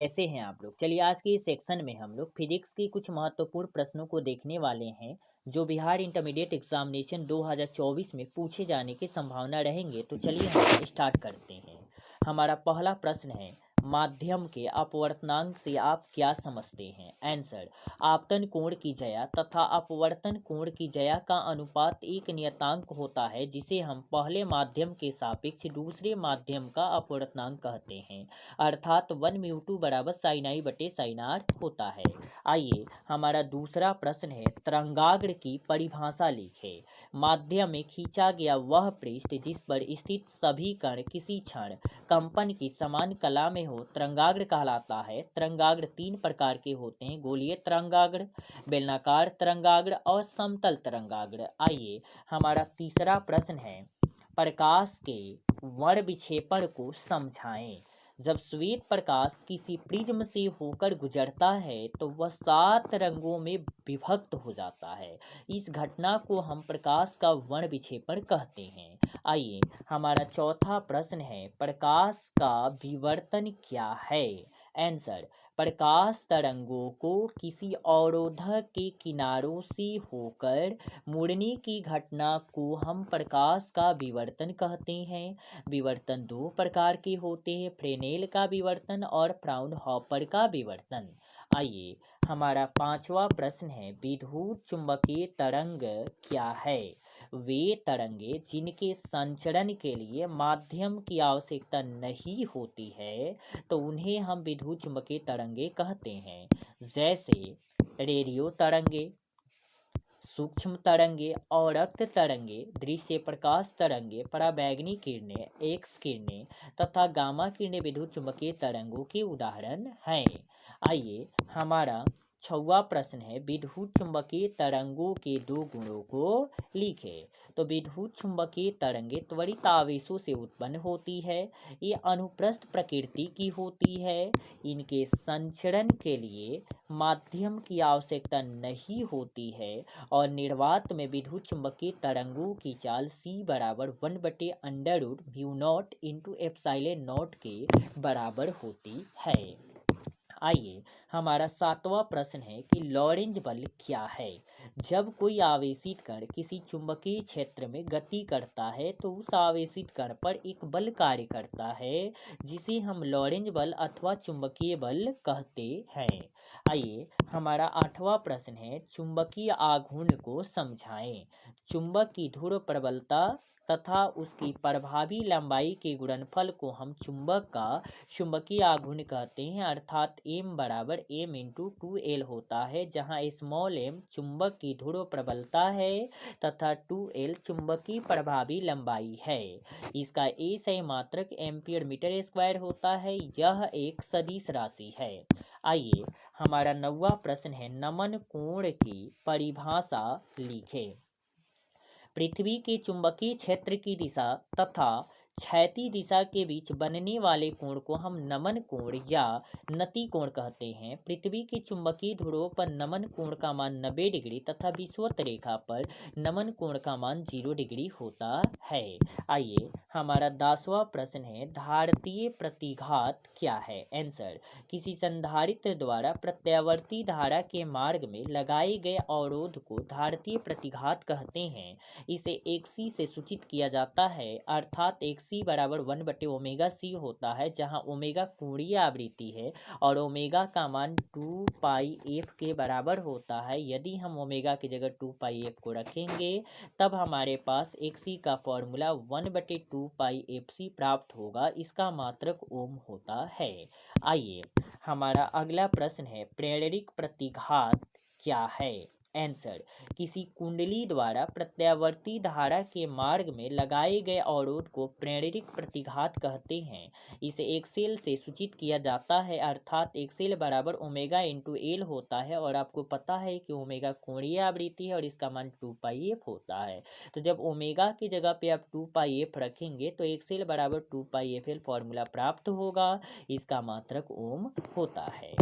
कैसे हैं आप लोग? चलिए आज के इस सेक्शन में हम लोग फिजिक्स के कुछ महत्वपूर्ण प्रश्नों को देखने वाले हैं, जो बिहार इंटरमीडिएट एग्जामिनेशन 2024 में पूछे जाने की संभावना रहेंगे। तो चलिए हम स्टार्ट करते हैं। हमारा पहला प्रश्न है, माध्यम के अपवर्तनांक से आप क्या समझते हैं? आंसर, आपतन कोण की ज्या तथा अपवर्तन कोण की ज्या का अनुपात एक नियतांक होता है, जिसे हम पहले माध्यम के सापेक्ष दूसरे माध्यम का अपवर्तनांक कहते हैं, अर्थात 1 म्यू 2 बराबर साइन आई बटे साइन आर होता है। आइए हमारा दूसरा प्रश्न है, तरंगाग्र की परिभाषा लिखें। माध्यम में खींचा गया वह पृष्ठ जिस पर स्थित सभी कण किसी क्षण कंपन की समान कला में हो तरंगाग्र कहलाता है। तरंगाग्र तीन प्रकार के होते हैं, गोलीय तरंगाग्र, बेलनाकार तरंगाग्र और समतल तरंगाग्र। आइए हमारा तीसरा प्रश्न है, प्रकाश के वर्ण विक्षेपण को समझाएं। जब श्वेत प्रकाश किसी प्रिज्म से होकर गुजरता है तो वह 7 रंगों में विभक्त हो जाता है। इस घटना को हम प्रकाश का वर्ण विक्षेपण कहते हैं। आइए हमारा चौथा प्रश्न है, प्रकाश का विवर्तन क्या है? आंसर, प्रकाश तरंगों को किसी अवरोधक के किनारों से होकर मुड़ने की घटना को हम प्रकाश का विवर्तन कहते हैं। विवर्तन दो प्रकार के होते हैं, फ्रेनेल का विवर्तन और फ्राउनहोफर का विवर्तन। आइए हमारा पांचवा प्रश्न है, विद्युत चुंबकीय तरंग क्या है? वे तरंगे जिनके संचरण के लिए माध्यम की आवश्यकता नहीं होती है तो उन्हें हम विद्युत चुंबकीय तरंगे कहते हैं, जैसे रेडियो तरंगे, सूक्ष्म तरंगे, औरक्त तरंगे, दृश्य प्रकाश तरंगे, पराबैंगनी किरणें, एक्स किरणें तथा गामा किरणें विद्युत चुंबकीय तरंगों के उदाहरण हैं। आइए हमारा छठवां प्रश्न है, विद्युत चुंबकीय तरंगों के दो गुणों को लिखें। तो विद्युत चुंबकीय तरंगे त्वरित आवेशों से उत्पन्न होती है, ये अनुप्रस्थ प्रकृति की होती है, इनके संचरण के लिए माध्यम की आवश्यकता नहीं होती है और निर्वात में विद्युत चुंबकीय तरंगों की चाल c बराबर 1/√μ0 इंटू एप्सिलॉन नॉट के बराबर होती है। आइए हमारा सातवां प्रश्न है कि लॉरेंज बल क्या है? जब कोई आवेशित कण किसी चुंबकीय क्षेत्र में गति करता है तो उस आवेशित कण पर एक बल कार्य करता है, जिसे हम लॉरेंज बल अथवा चुंबकीय बल कहते हैं। आइए हमारा आठवां प्रश्न है, चुंबकीय आघूर्ण को समझाएं। चुंबक की ध्रुव प्रबलता तथा उसकी प्रभावी लंबाई के गुणनफल को हम चुंबक का चुंबकीय आघूर्ण कहते हैं, अर्थात m बराबर m इंटू 2l होता है, जहां स्मॉल m चुंबक की ध्रुव प्रबलता है तथा 2l चुंबकीय प्रभावी लंबाई है। इसका a सही मात्रक एम्पियर मीटर स्क्वायर होता है। यह एक सदिश राशि है। आइए हमारा नौवां प्रश्न है, नमन कोण की परिभाषा लिखें। पृथ्वी के चुंबकीय क्षेत्र की दिशा तथा क्षैतिज दिशा के बीच बनने वाले कोण को हम नमन कोण या नति कोण कहते हैं। पृथ्वी के चुंबकीय ध्रुवों पर नमन कोण का मान 90 डिग्री तथा विषुवत रेखा पर नमन कोण का मान 0 डिग्री होता है। आइए हमारा 10वां प्रश्न है, धारितीय प्रतिघात क्या है? आंसर, किसी संधारित्र द्वारा प्रत्यावर्ती धारा के मार्ग में लगाए गए अवरोध को धारितीय प्रतिघात कहते हैं। इसे एक सी से सूचित किया जाता है, अर्थात एक सी बराबर 1/ओमेगा c होता है, जहां ओमेगा कोणीय आवृत्ति है और ओमेगा का मान 2πf के बराबर होता है। यदि हम ओमेगा की जगह 2πf को रखेंगे तब हमारे पास एक सी का फॉर्मूला 1/2πfc प्राप्त होगा। इसका मात्रक ओम होता है। आइए हमारा अगला प्रश्न है, प्रेरित प्रतिघात क्या है? आंसर, किसी कुंडली द्वारा प्रत्यावर्ती धारा के मार्ग में लगाए गए अवरोध को प्रेरित प्रतिघात कहते हैं। इसे एक्सेल से सूचित किया जाता है, अर्थात एक्सेल बराबर ओमेगा इंटू एल होता है और आपको पता है कि ओमेगा कोणीय आवृत्ति है और इसका मान 2πf होता है। तो जब ओमेगा की जगह पे आप 2πf रखेंगे तो एक्सेल बराबर 2πfl फॉर्मूला प्राप्त होगा। इसका मात्रक ओम होता है।